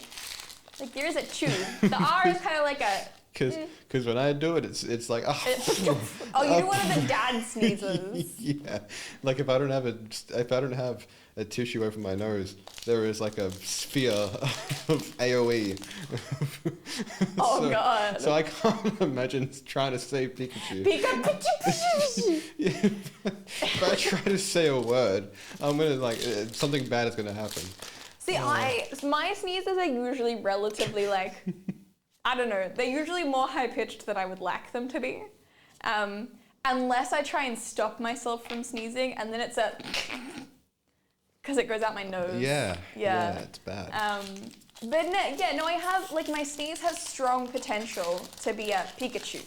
Like there is a chew. The R is kind of like a. Because when I do it, it's like oh. Oh, you do one of the dad sneezes. Yeah, like if I don't have a tissue over my nose, there is like a sphere of AOE. Oh God. So I can't imagine trying to say Pikachu. Pikachu. Yeah, if I try to say a word, I'm gonna something bad is gonna happen. See, my sneezes are usually relatively I don't know, they're usually more high pitched than I would like them to be. And unless I try and stop myself from sneezing, and then it's a because it goes out my nose. Yeah. Yeah. It's bad. But no, I have, like, my sneeze has strong potential to be a Pikachu.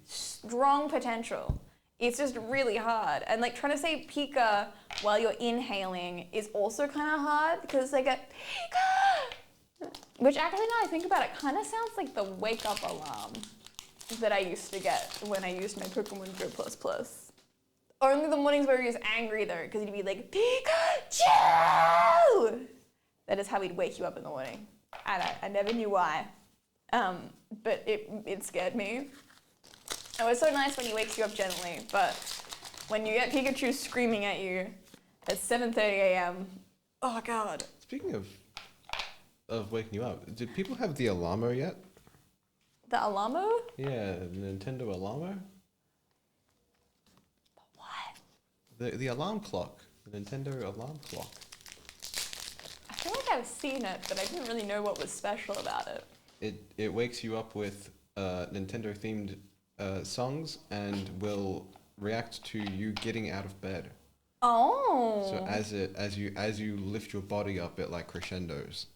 Strong potential. It's just really hard. And, like, trying to say Pika while you're inhaling is also kind of hard because it's like a Pika! Which actually, now I think about it, kind of sounds like the wake-up alarm that I used to get when I used my Pokemon Go Plus Plus. Only the mornings where he was angry, though, because he'd be like, Pikachu! That is how he'd wake you up in the morning. I never knew why, but it scared me. It was so nice when he wakes you up gently, but when you get Pikachu screaming at you at 7:30 a.m., oh God. Speaking of waking you up, did people have the Alamo yet? The Alamo? Yeah, Nintendo Alamo. What? The alarm clock, the Nintendo alarm clock. I feel like I've seen it, but I didn't really know what was special about it. It wakes you up with Nintendo themed songs and will react to you getting out of bed. Oh. So as you lift your body up, it like crescendos.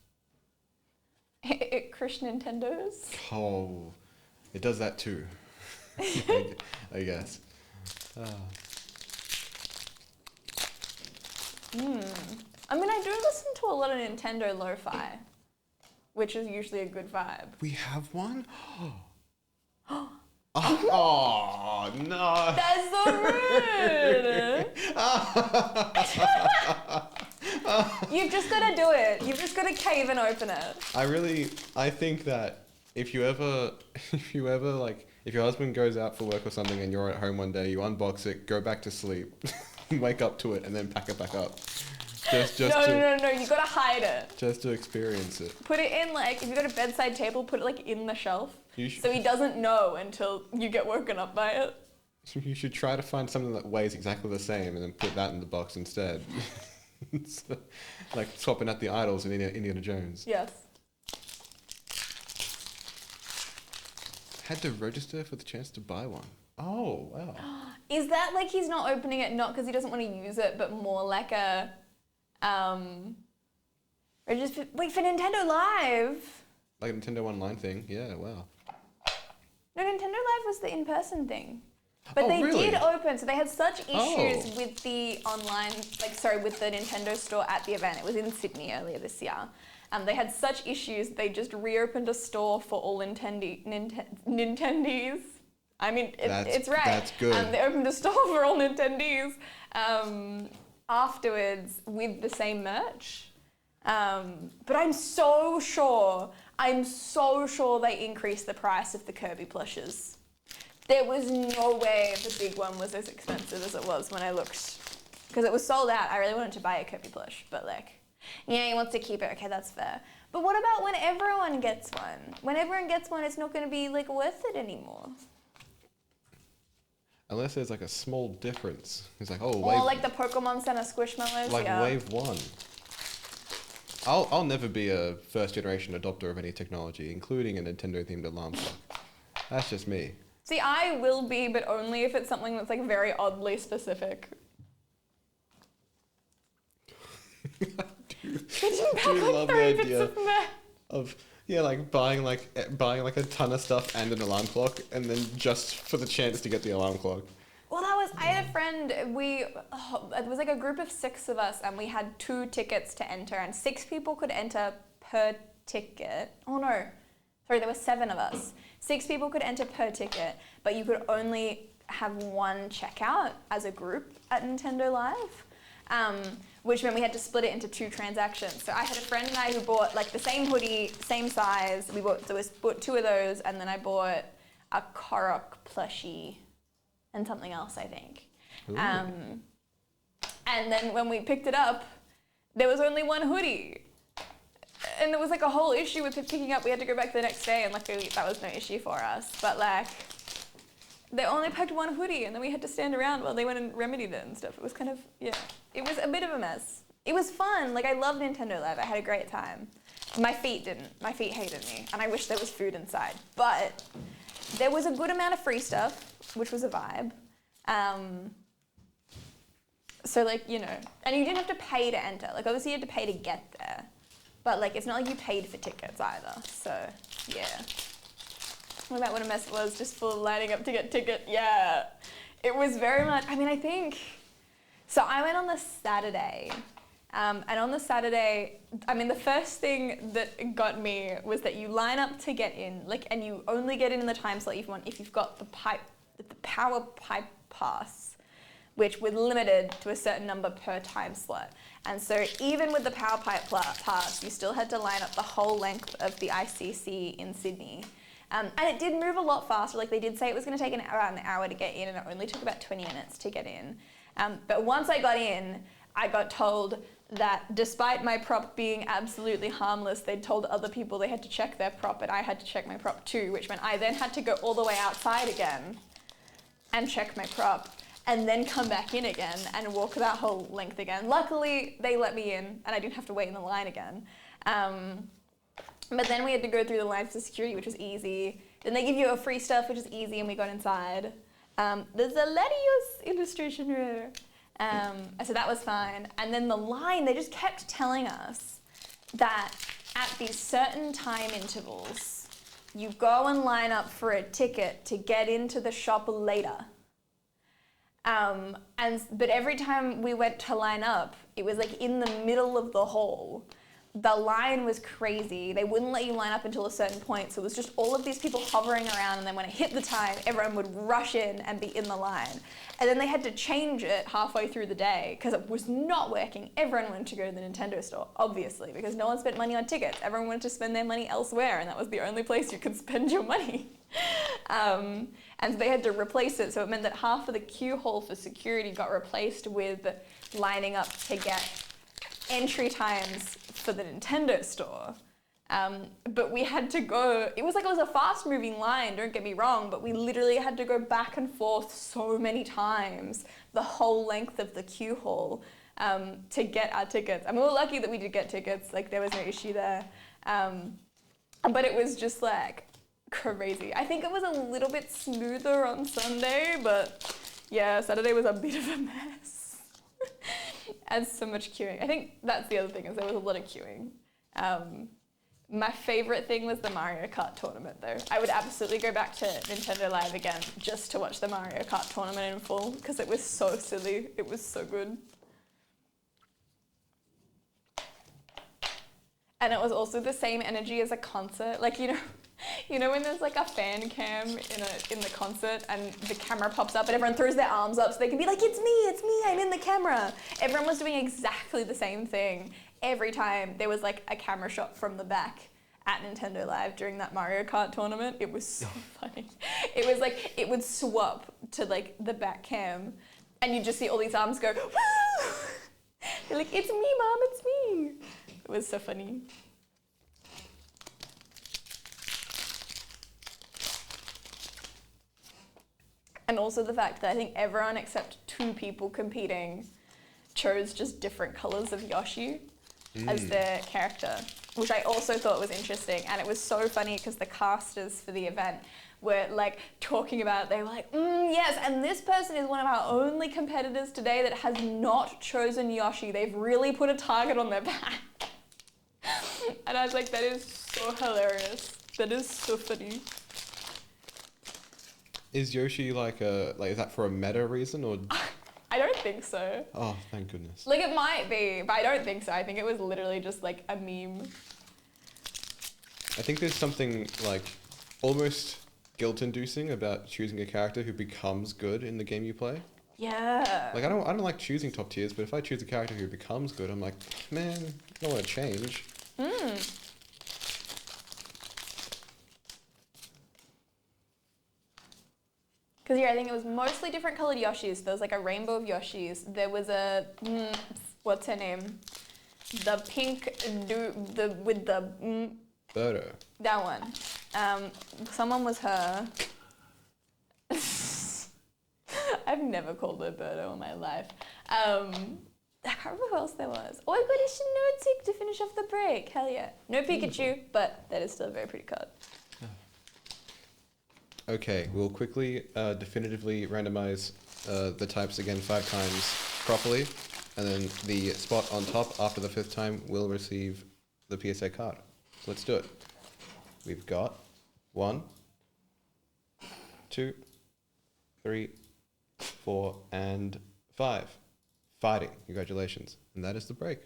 Crush Nintendos? Oh, it does that too. I guess. I mean, I do listen to a lot of Nintendo lo-fi, which is usually a good vibe. We have one? Oh, no. That's so rude! You've just got to do it. You've just got to cave and open it. I think that if you ever like, if your husband goes out for work or something and you're at home one day, you unbox it, go back to sleep, wake up to it, and then pack it back up. No, you gotta hide it. Just to experience it. Put it in, like, if you got a bedside table, put it, like, in the shelf. So he should, doesn't know until you get woken up by it. you should try to find something that weighs exactly the same and then put that in the box instead. So, like swapping out the idols in Indiana Jones. Yes. Had to register for the chance to buy one. Oh, wow. Is that like he's not opening it not because he doesn't want to use it, but more like a wait for Nintendo Live? Like a Nintendo Online thing? Yeah, wow. No, Nintendo Live was the in-person thing. But Oh, they really? did open, so they had such issues Oh. with the online, with the Nintendo store at the event. It was in Sydney earlier this year. They had such issues, they just reopened a store for all Nintendees. I mean, it's right. That's good. They opened a store for all Nintendees afterwards with the same merch. But I'm so sure they increased the price of the Kirby plushes. There was no way the big one was as expensive as it was when I looked. Because it was sold out. I really wanted to buy a Kirby plush, but yeah, he wants to keep it. Okay, that's fair. But what about when everyone gets one? When everyone gets one, it's not going to be worth it anymore. Unless there's like a small difference. It's like, oh, Or wave, like the Pokemon Center Squishmallows. like yeah. wave one. I'll never be a first generation adopter of any technology, including a Nintendo themed alarm clock. That's just me. See, I will be, but only if it's something that's very oddly specific. Did you pack love the 3 bits idea of meth? Of buying a ton of stuff and an alarm clock, and then just for the chance to get the alarm clock. Well, I had a friend, it was a group of 6 of us, and we had 2 tickets to enter, and 6 people could enter per ticket. Oh no, sorry, there were 7 of us. 6 people could enter per ticket, but you could only have 1 checkout as a group at Nintendo Live, which meant we had to split it into 2 transactions. So I had a friend and I who bought the same hoodie, same size. We bought 2 of those, and then I bought a Korok plushie and something else, I think. And then when we picked it up, there was only 1 hoodie. And there was a whole issue with it picking up. We had to go back the next day, and luckily that was no issue for us. But they only packed 1 hoodie, and then we had to stand around while they went and remedied it and stuff. It was kind of, it was a bit of a mess. It was fun. I loved Nintendo Live. I had a great time. My feet didn't. My feet hated me, and I wish there was food inside. But there was a good amount of free stuff, which was a vibe. So like, you know, and you didn't have to pay to enter. Like obviously you had to pay to get there, but like it's not like you paid for tickets either. So yeah. What about what a mess it was just for lining up to get ticket? Yeah, it was very much. I mean, I think. So I went on the Saturday, and on the Saturday, I mean, the first thing that got me was that you line up to get in, like, and you only get in the time slot if you've got the power pipe pass, which was limited to a certain number per time slot. And so even with the power pipe pass, you still had to line up the whole length of the ICC in Sydney. And it did move a lot faster. Like they did say it was going to take around an hour to get in, and it only took about 20 minutes to get in. But once I got in, I got told that despite my prop being absolutely harmless, they'd told other people they had to check their prop, and I had to check my prop too, which meant I then had to go all the way outside again and check my prop, and then come back in again and walk that whole length again. Luckily, they let me in, and I didn't have to wait in the line again. But then we had to go through the lines for security, which was easy. Then they give you a free stuff, which is easy, and we got inside. There's a Latios illustration here. So that was fine. And then the line, they just kept telling us that at these certain time intervals, you go and line up for a ticket to get into the shop later. But every time we went to line up, it was like in the middle of the hall. The line was crazy. They wouldn't let you line up until a certain point. So it was just all of these people hovering around, and then when it hit the time, everyone would rush in and be in the line. And then they had to change it halfway through the day because it was not working. Everyone wanted to go to the Nintendo store, obviously, because no one spent money on tickets. Everyone wanted to spend their money elsewhere, and that was the only place you could spend your money. And so they had to replace it. So it meant that half of the queue hall for security got replaced with lining up to get entry times for the Nintendo store. But we had to go, it was a fast moving line, don't get me wrong, but we literally had to go back and forth so many times, the whole length of the queue hall, to get our tickets. And we were lucky that we did get tickets, like there was no issue there. But it was just like crazy. I think it was a little bit smoother on Sunday, but yeah, Saturday was a bit of a mess. And so much queuing. I think that's the other thing, is there was a lot of queuing. My favorite thing was the Mario Kart tournament though. I would absolutely go back to Nintendo Live again just to watch the Mario Kart tournament in full because it was so silly. It was so good. And it was also the same energy as a concert. Like, you know when there's like a fan cam in the concert and the camera pops up and everyone throws their arms up so they can be like, it's me, I'm in the camera. Everyone was doing exactly the same thing. Every time there was like a camera shot from the back at Nintendo Live during that Mario Kart tournament. It was so funny. It was like, it would swap to like the back cam and you just see all these arms go, woo! They're like, it's me, Mom, it's me. It was so funny. And also the fact that I think everyone except 2 people competing chose just different colors of Yoshi as their character, which I also thought was interesting. And it was so funny because the casters for the event were like talking about, they were like, yes, and this person is one of our only competitors today that has not chosen Yoshi. They've really put a target on their back. And I was like, that is so hilarious. That is so funny. Is Yoshi like is that for a meta reason or? I don't think so. Oh, thank goodness. Like it might be, but I don't think so. I think it was literally just like a meme. I think there's something like almost guilt-inducing about choosing a character who becomes good in the game you play. Yeah. Like I don't like choosing top tiers, but if I choose a character who becomes good, I'm like, man, I don't want to change. Because yeah, I think it was mostly different colored Yoshis. There was like a rainbow of Yoshis. There was a, what's her name? The pink, with the... Birdo. That one. Someone was her. I've never called her Birdo in my life. I can't remember who else there was. Oh, I got a Shiinotic to finish off the break. Hell yeah. No Pikachu, but that is still a very pretty card. Okay, we'll quickly definitively randomize the types again 5 times properly, and then the spot on top after the 5th time will receive the PSA card. So let's do it. We've got 1, 2, 3, 4, and 5. Fighting. Congratulations. And that is the break.